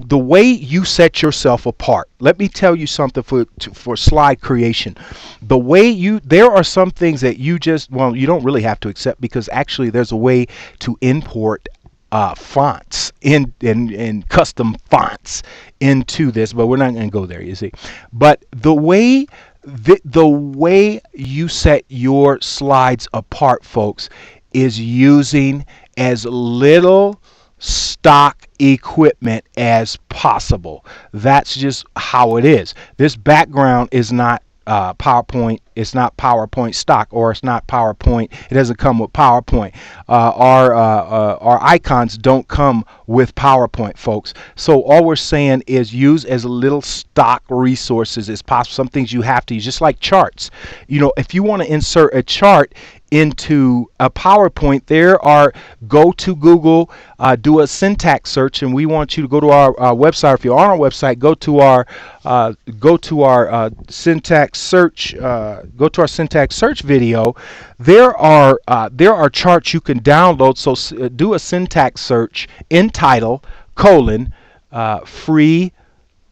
the way you set yourself apart. Let me tell you something for slide creation. The way there are some things that you just, well, you don't really have to accept, because actually there's a way to import fonts in custom fonts into this, but we're not going to go there, you see. But the way you set your slides apart, folks, is using as little stock equipment as possible. That's just how it is. This background is not PowerPoint. It's not PowerPoint stock, or it's not PowerPoint. It doesn't come with PowerPoint. Our icons don't come with PowerPoint, folks. So all we're saying is use as little stock resources as possible. Some things you have to use, just like charts. You know, if you want to insert a chart into a PowerPoint, go to Google, do a syntax search, and we want you to go to our website. If you're on our website, go to our syntax search. Go to our syntax search video. There are charts you can download. So do a syntax search in title : free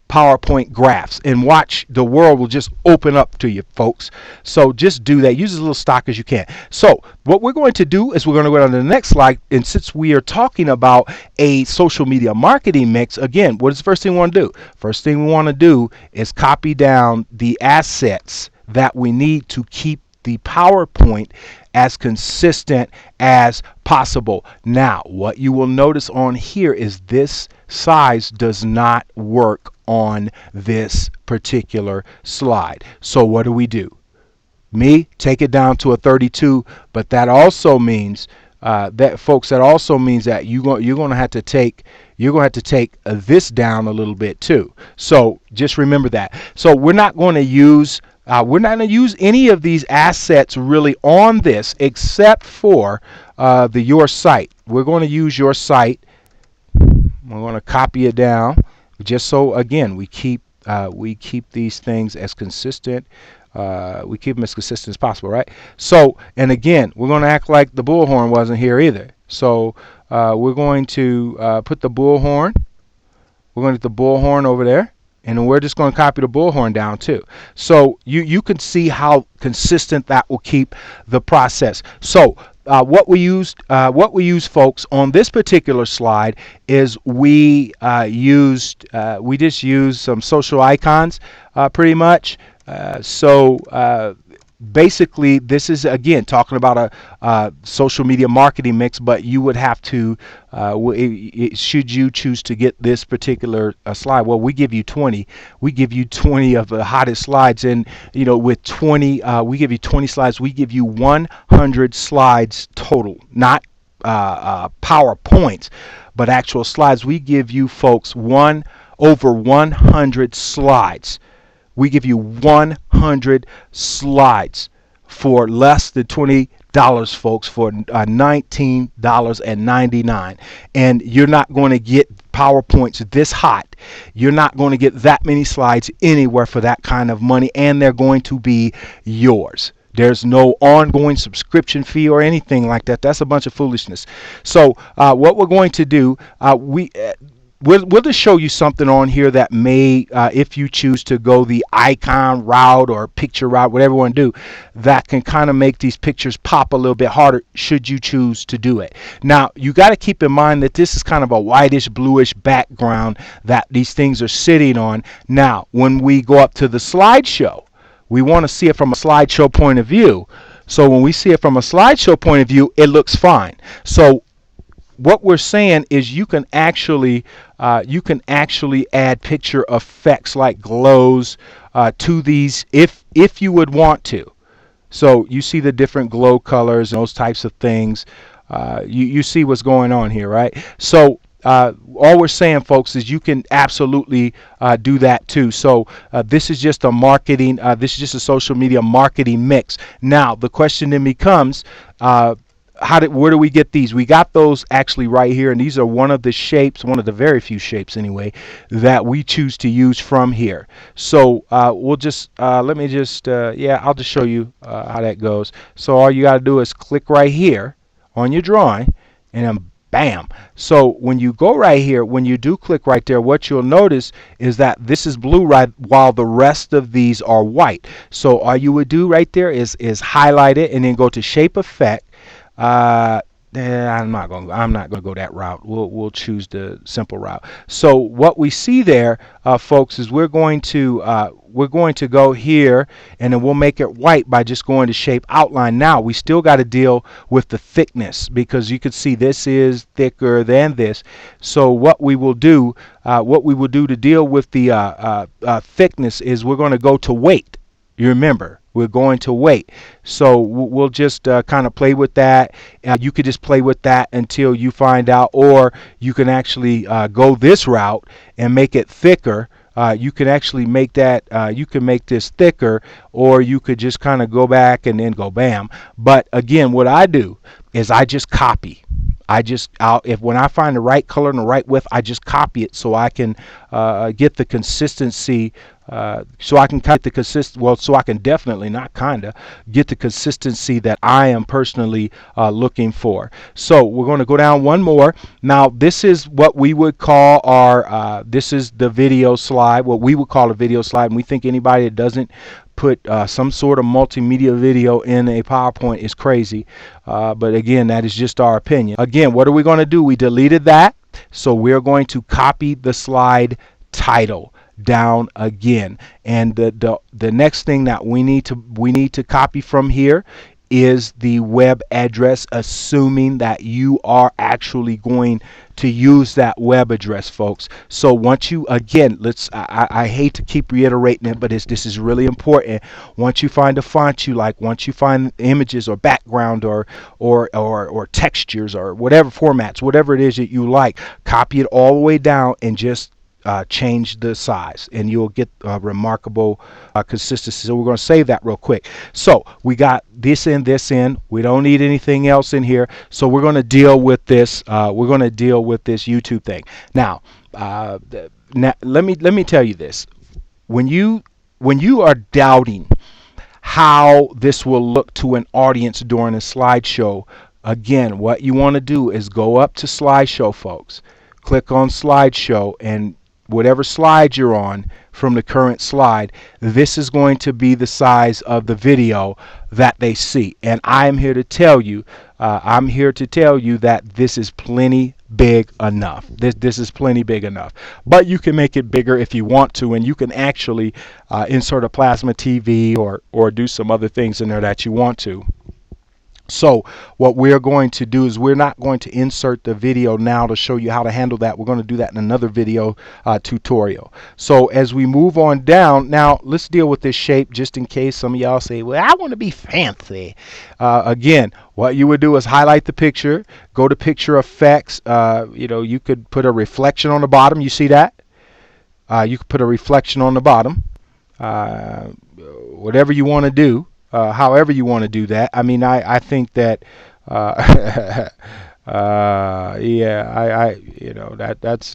PowerPoint graphs, and watch, the world will just open up to you, folks. So just do that. Use as little stock as you can. So what we're going to do is we're going to go down to the next slide, and since we are talking about a social media marketing mix, again, what is the first thing we want to do? First thing we want to do is copy down the assets that we need to keep the PowerPoint as consistent as possible. Now, what you will notice on here is this size does not work on this particular slide. So what do? Take it down to a 32, but that also means that also means that you're going to have to take this down a little bit too. So just remember that. So we're not going to use any of these assets really on this, except for your site. We're going to use your site. We're going to copy it down, just so again we keep these things as consistent. We keep them as consistent as possible, right? So, and again, we're going to act like the bullhorn wasn't here either. So we're going to put the bullhorn. We're going to get the bullhorn over there, and then we're just going to copy the bullhorn down too. So you can see how consistent that will keep the process. So what we used, folks, on this particular slide is we just used some social icons, pretty much. Basically, this is again talking about a social media marketing mix, but you would have to, should you choose to get this particular slide, well, we give you 20. We give you 20 of the hottest slides, and with 20, we give you 20 slides. We give you 100 slides total, not PowerPoints, but actual slides. We give you folks over 100 slides. We give you 100 slides for less than $20, folks, for $19.99. And you're not going to get PowerPoints this hot. You're not going to get that many slides anywhere for that kind of money, and they're going to be yours. There's no ongoing subscription fee or anything like that. That's a bunch of foolishness. So what we're going to do, we'll just show you something on here that may, if you choose to go the icon route or picture route, whatever you want to do, that can kind of make these pictures pop a little bit harder should you choose to do it. Now, you got to keep in mind that this is kind of a whitish, bluish background that these things are sitting on. Now, when we go up to the slideshow, we want to see it from a slideshow point of view. So when we see it from a slideshow point of view, it looks fine. So what we're saying is you can actually add picture effects like glows to these if you would want to. So you see the different glow colors and those types of things. You see what's going on here, right? So all we're saying, folks, is you can absolutely do that too. So this is just a marketing. This is just a social media marketing mix. Now the question then becomes, where do we get these? We got those actually right here, and these are one of the shapes, one of the very few shapes anyway, that we choose to use from here. So we'll just let me just I'll just show you how that goes. So all you got to do is click right here on your drawing, and then Bam. So when you go right here, when you do click right there, what you'll notice is that this is blue right while the rest of these are white. So all you would do right there is highlight it and then go to shape effect. I'm not gonna go that route. We'll choose the simple route. So what we see there, folks, is we're going to go here, and then we'll make it white by just going to shape outline. Now we still got to deal with the thickness, because you can see this is thicker than this. So what we will do to deal with the thickness is we're going to go to weight. You remember, we're going to weight. So we'll just kind of play with that. You could just play with that until you find out, or you can actually go this route and make it thicker. You can actually make that, you can make this thicker, or you could just kind of go back and then go bam. But again, what I do is I just copy. When I find the right color and the right width, I just copy it so I can get the consistency. So I can definitely not get the consistency that I am personally looking for. So we're going to go down one more. Now this is what we would call our this is the video slide, what we would call a video slide, and we think anybody that doesn't put some sort of multimedia video in a PowerPoint is crazy. But again, that is just our opinion. Again, what are we going to do? We deleted that, so we're going to copy the slide title down again, and the next thing that we need to copy from here is the web address, assuming that you are actually going to use that web address, folks. So once you, again, I hate to keep reiterating it, but this is really important. Once you find a font you like, once you find images or background or textures or whatever formats, whatever it is that you like, copy it all the way down and just change the size, and you'll get remarkable consistency. So we're going to save that real quick. So we got this in. We don't need anything else in here. So we're going to deal with this. We're going to deal with this YouTube thing. Now, let me tell you this. When you are doubting how this will look to an audience during a slideshow, again, what you want to do is go up to slideshow, folks. Click on slideshow, and whatever slide you're on from the current slide, this is going to be the size of the video that they see. And I'm here to tell you, that this is plenty big enough. This is plenty big enough. But you can make it bigger if you want to, and you can actually insert a plasma TV or do some other things in there that you want to. So what we're going to do is we're not going to insert the video now to show you how to handle that. We're going to do that in another video tutorial. So as we move on down, now let's deal with this shape, just in case some of y'all say, well, I want to be fancy. Again, what you would do is highlight the picture, go to picture effects. You could put a reflection on the bottom. You see that? You could put a reflection on the bottom. Whatever you want to do. However you want to do that. I mean, I think that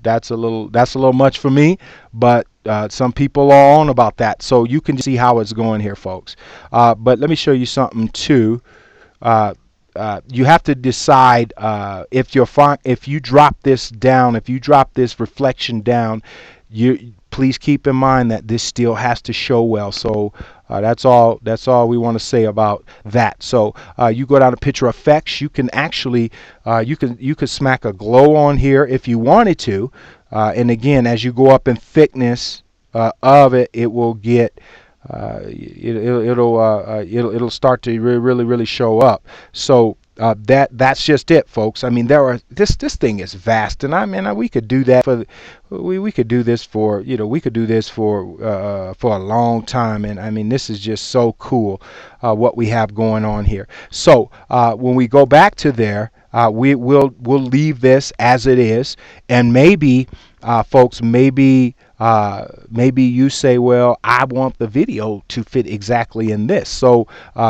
that's a little much for me, but some people are on about that, so you can see how it's going here, folks. But let me show you something too. You have to decide if you drop this down, if you drop this reflection down, please keep in mind that this still has to show well. So that's all we want to say about that. So you go down to picture effects. You can actually you could smack a glow on here if you wanted to, and again, as you go up in thickness of it, it will get it'll start to really show up. So that's just it, folks. I mean, this thing is vast, and I mean, we could do that for we could do this for for a long time, and I mean, this is just so cool what we have going on here. So when we go back to there, we'll leave this as it is, and maybe folks, maybe you say, well, I want the video to fit exactly in this. So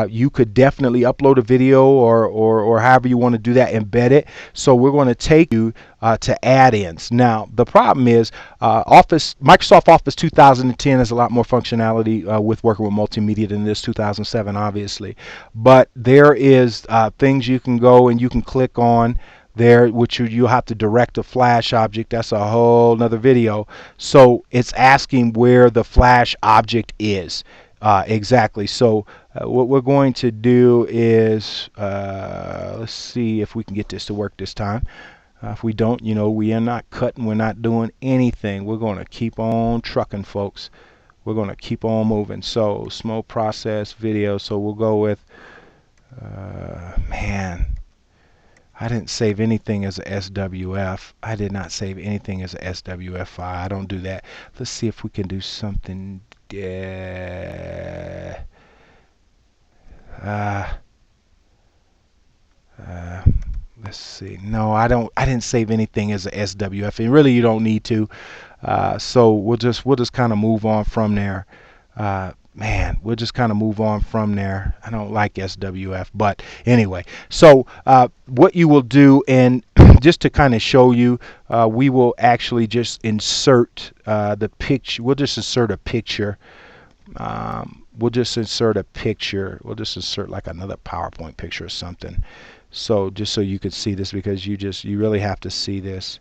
you could definitely upload a video or however you want to do that, embed it. So we're going to take you to add-ins. Now the problem is Microsoft Office 2010 has a lot more functionality with working with multimedia than this 2007, obviously. But there is things you can go and you can click on there, which you'll have to direct a flash object. That's a whole nother video. So it's asking where the flash object is. Exactly. So what we're going to do is, let's see if we can get this to work this time. If we don't, we are not cutting, we're not doing anything. We're going to keep on trucking, folks. We're going to keep on moving. So small process video. So we'll go with, man, I didn't save anything as a SWF. I did not save anything as a SWF file. I don't do that. Let's see if we can do something. Let's see. No, I didn't save anything as a SWF, and really you don't need to. So we'll just kind of move on from there. Man, we'll just kind of move on from there. I don't like SWF, but anyway. So what you will do, and just to kind of show you, we will actually just insert the picture. We'll just insert a picture. We'll just insert a picture. We'll just insert like another PowerPoint picture or something. So just so you could see this, because you really have to see this.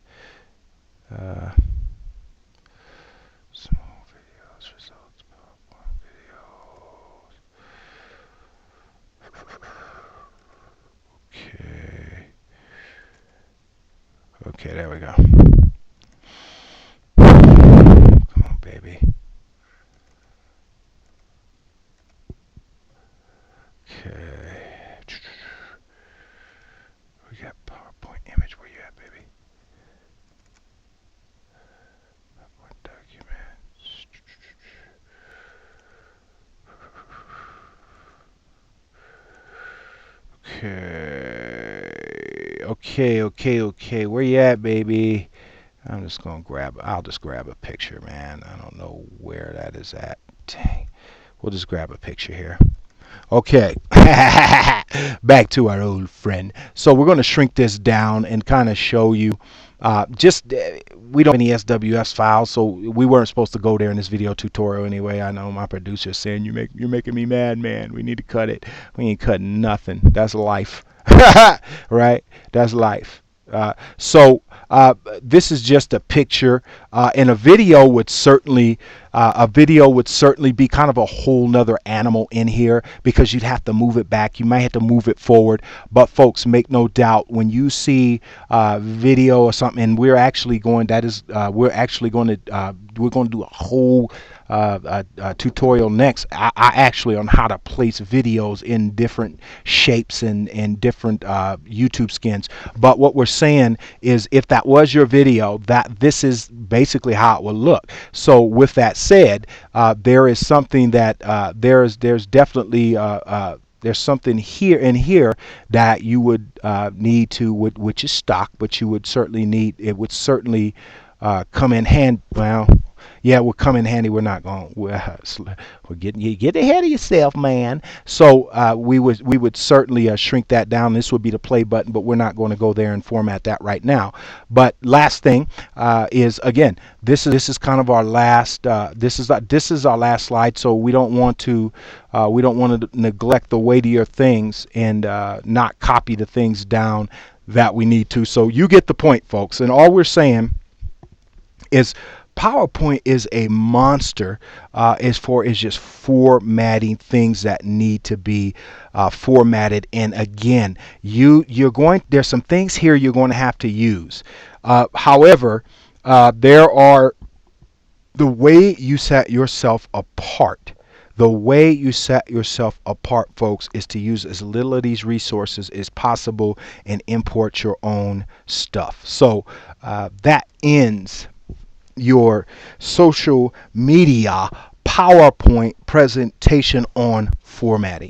Small videos, results, PowerPoint videos. Okay, there we go. Come on, baby. Okay. We got PowerPoint image. Where you at, baby? PowerPoint documents. Okay. Where you at, baby? I'm just gonna I'll just grab a picture, man. I don't know where that is at. Dang. We'll just grab a picture here. Okay, back to our old friend. So we're going to shrink this down and kind of show you. We don't have any SWS files, so we weren't supposed to go there in this video tutorial anyway. I know my producer's saying you're making me mad, man. We need to cut it. We ain't cutting nothing. That's life, right? That's life. So this is just a picture, and a video would certainly be kind of a whole nother animal in here, because you'd have to move it back. You might have to move it forward. But folks, make no doubt, when you see video or something, and we're actually going to do a whole tutorial next, I actually, on how to place videos in different shapes and different YouTube skins. But what we're saying is, if that was your video, that this is basically how it will look. So with that said, there is something that there's definitely there's something here that you would need to, which is stock, but you would certainly need, it would certainly come in hand. Well, yeah, it will come in handy. We're not going. We're getting, you get ahead of yourself, man. So we would certainly shrink that down. This would be the play button, but we're not going to go there and format that right now. But last thing is, again, this is kind of our last. This is our last slide. So we don't want to neglect the weightier things and not copy the things down that we need to. So you get the point, folks. And all we're saying is, PowerPoint is a monster as far as just formatting things that need to be formatted. And again, there's some things here you're going to have to use. However, there are, the way you set yourself apart. The way you set yourself apart, folks, is to use as little of these resources as possible and import your own stuff. So that ends your social media PowerPoint presentation on formatting.